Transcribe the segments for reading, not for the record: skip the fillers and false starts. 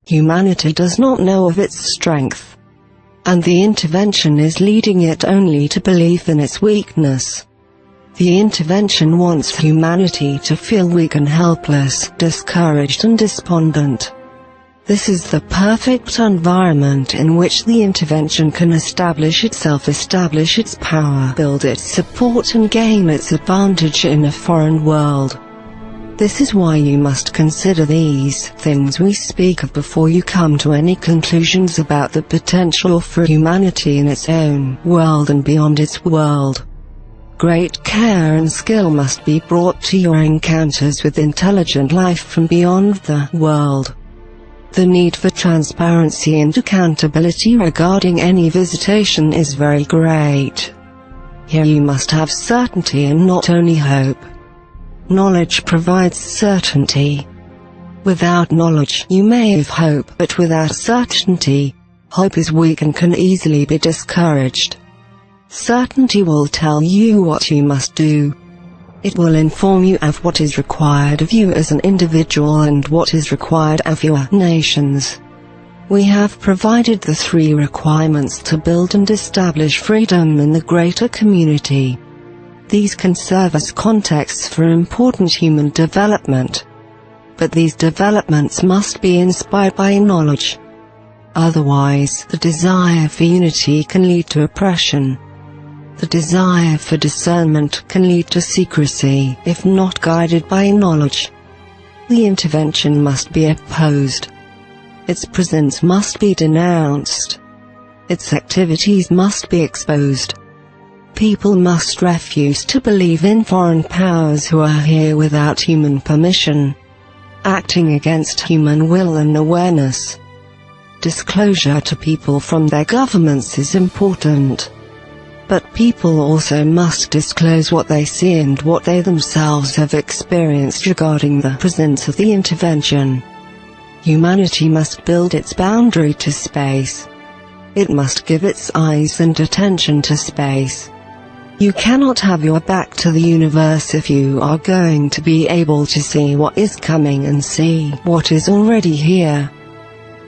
Humanity does not know of its strength, and the intervention is leading it only to believe in its weakness. The intervention wants humanity to feel weak and helpless, discouraged and despondent. This is the perfect environment in which the intervention can establish itself, establish its power, build its support and gain its advantage in a foreign world. This is why you must consider these things we speak of before you come to any conclusions about the potential for humanity in its own world and beyond its world. Great care and skill must be brought to your encounters with intelligent life from beyond the world. The need for transparency and accountability regarding any visitation is very great. Here you must have certainty and not only hope. Knowledge provides certainty. Without knowledge you may have hope, but without certainty, hope is weak and can easily be discouraged. Certainty will tell you what you must do. It will inform you of what is required of you as an individual and what is required of your nations. We have provided the three requirements to build and establish freedom in the greater community. These can serve as contexts for important human development. But these developments must be inspired by knowledge. Otherwise, the desire for unity can lead to oppression. The desire for discernment can lead to secrecy, if not guided by knowledge. The intervention must be opposed. Its presence must be denounced. Its activities must be exposed. People must refuse to believe in foreign powers who are here without human permission, acting against human will and awareness. Disclosure to people from their governments is important. But people also must disclose what they see and what they themselves have experienced regarding the presence of the intervention. Humanity must build its boundary to space. It must give its eyes and attention to space. You cannot have your back to the universe if you are going to be able to see what is coming and see what is already here.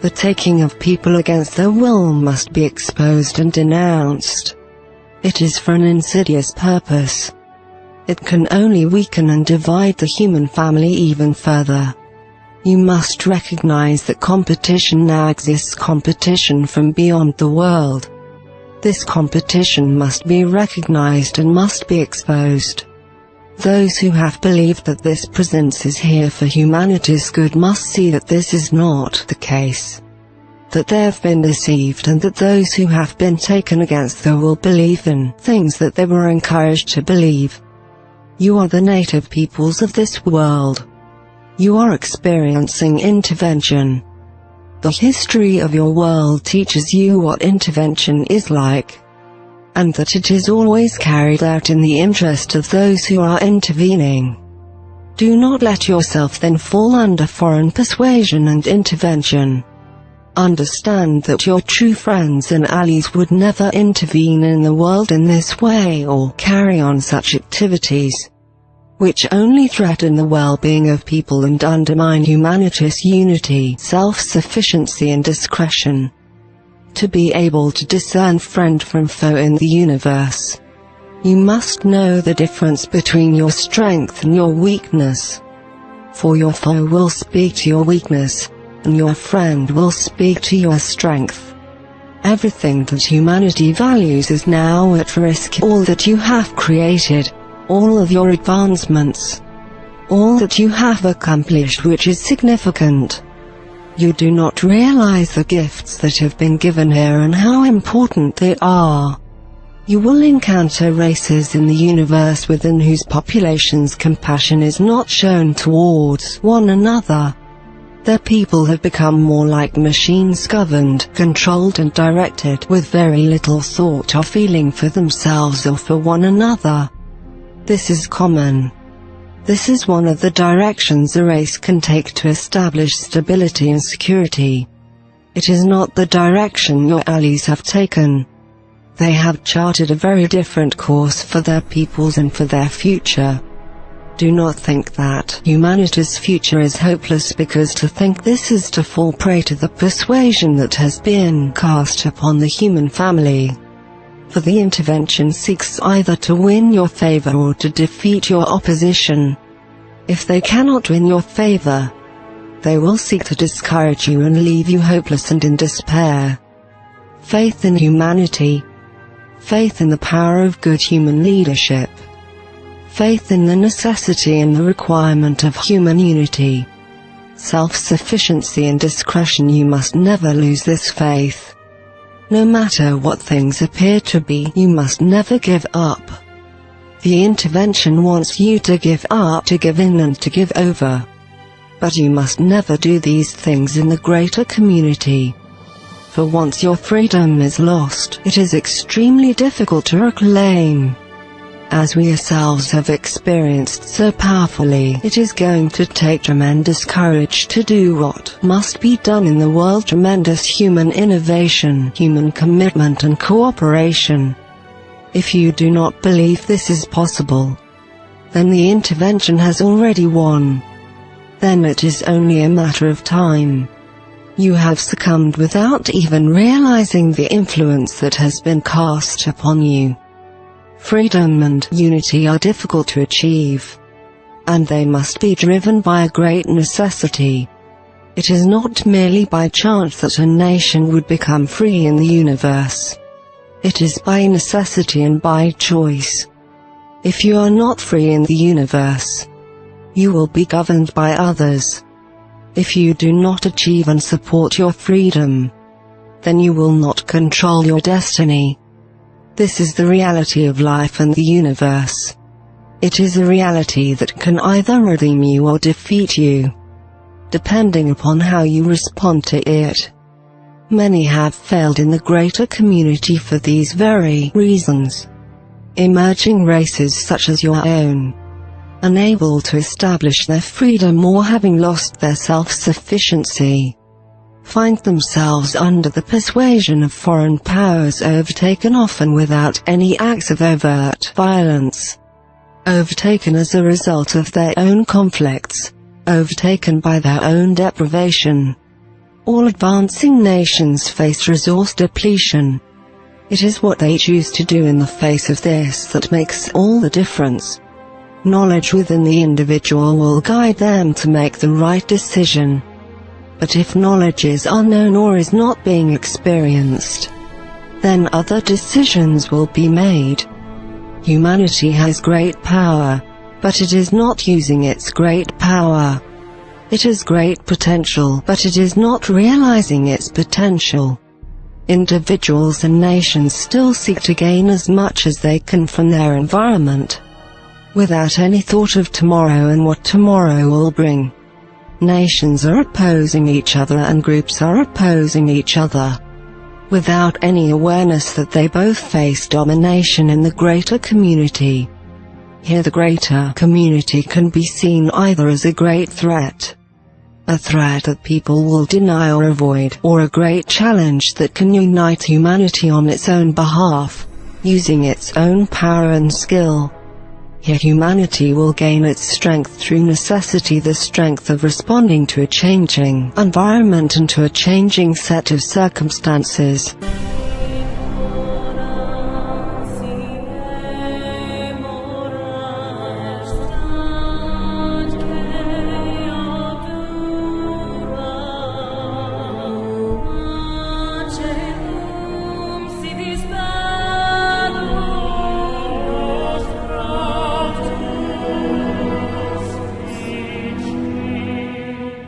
The taking of people against their will must be exposed and denounced. It is for an insidious purpose. It can only weaken and divide the human family even further. You must recognize that competition now exists, competition from beyond the world. This competition must be recognized and must be exposed. Those who have believed that this presence is here for humanity's good must see that this is not the case. That they have been deceived and that those who have been taken against their will believe in things that they were encouraged to believe. You are the native peoples of this world. You are experiencing intervention. The history of your world teaches you what intervention is like, and that it is always carried out in the interest of those who are intervening. Do not let yourself then fall under foreign persuasion and intervention. Understand that your true friends and allies would never intervene in the world in this way or carry on such activities, which only threaten the well-being of people and undermine humanity's unity, self-sufficiency and discretion. To be able to discern friend from foe in the universe, you must know the difference between your strength and your weakness. For your foe will speak to your weakness, and your friend will speak to your strength. Everything that humanity values is now at risk. All that you have created, all of your advancements, all that you have accomplished which is significant. You do not realize the gifts that have been given here and how important they are. You will encounter races in the universe within whose populations compassion is not shown towards one another. Their people have become more like machines, governed, controlled and directed with very little thought or feeling for themselves or for one another. This is common. This is one of the directions a race can take to establish stability and security. It is not the direction your allies have taken. They have charted a very different course for their peoples and for their future. Do not think that humanity's future is hopeless, because to think this is to fall prey to the persuasion that has been cast upon the human family. For the intervention seeks either to win your favor or to defeat your opposition. If they cannot win your favor, they will seek to discourage you and leave you hopeless and in despair. Faith in humanity. Faith in the power of good human leadership. Faith in the necessity and the requirement of human unity. Self-sufficiency and discretion. You must never lose this faith. No matter what things appear to be, you must never give up. The intervention wants you to give up, to give in and to give over. But you must never do these things in the greater community. For once your freedom is lost, it is extremely difficult to reclaim. As we ourselves have experienced so powerfully, it is going to take tremendous courage to do what must be done in the world. Tremendous human innovation, human commitment and cooperation. If you do not believe this is possible, then the intervention has already won. Then it is only a matter of time. You have succumbed without even realizing the influence that has been cast upon you. Freedom and unity are difficult to achieve, and they must be driven by a great necessity. It is not merely by chance that a nation would become free in the universe. It is by necessity and by choice. If you are not free in the universe, you will be governed by others. If you do not achieve and support your freedom, then you will not control your destiny. This is the reality of life and the universe. It is a reality that can either redeem you or defeat you, depending upon how you respond to it. Many have failed in the greater community for these very reasons. Emerging races such as your own, unable to establish their freedom or having lost their self-sufficiency, find themselves under the persuasion of foreign powers, overtaken often without any acts of overt violence, overtaken as a result of their own conflicts, overtaken by their own deprivation. All advancing nations face resource depletion. It is what they choose to do in the face of this that makes all the difference. Knowledge within the individual will guide them to make the right decision. But if knowledge is unknown or is not being experienced, then other decisions will be made. Humanity has great power, but it is not using its great power. It has great potential, but it is not realizing its potential. Individuals and nations still seek to gain as much as they can from their environment, without any thought of tomorrow and what tomorrow will bring. Nations are opposing each other and groups are opposing each other, without any awareness that they both face domination in the greater community. Here the greater community can be seen either as a great threat, a threat that people will deny or avoid, or a great challenge that can unite humanity on its own behalf, using its own power and skill. Here humanity will gain its strength through necessity, the strength of responding to a changing environment and to a changing set of circumstances.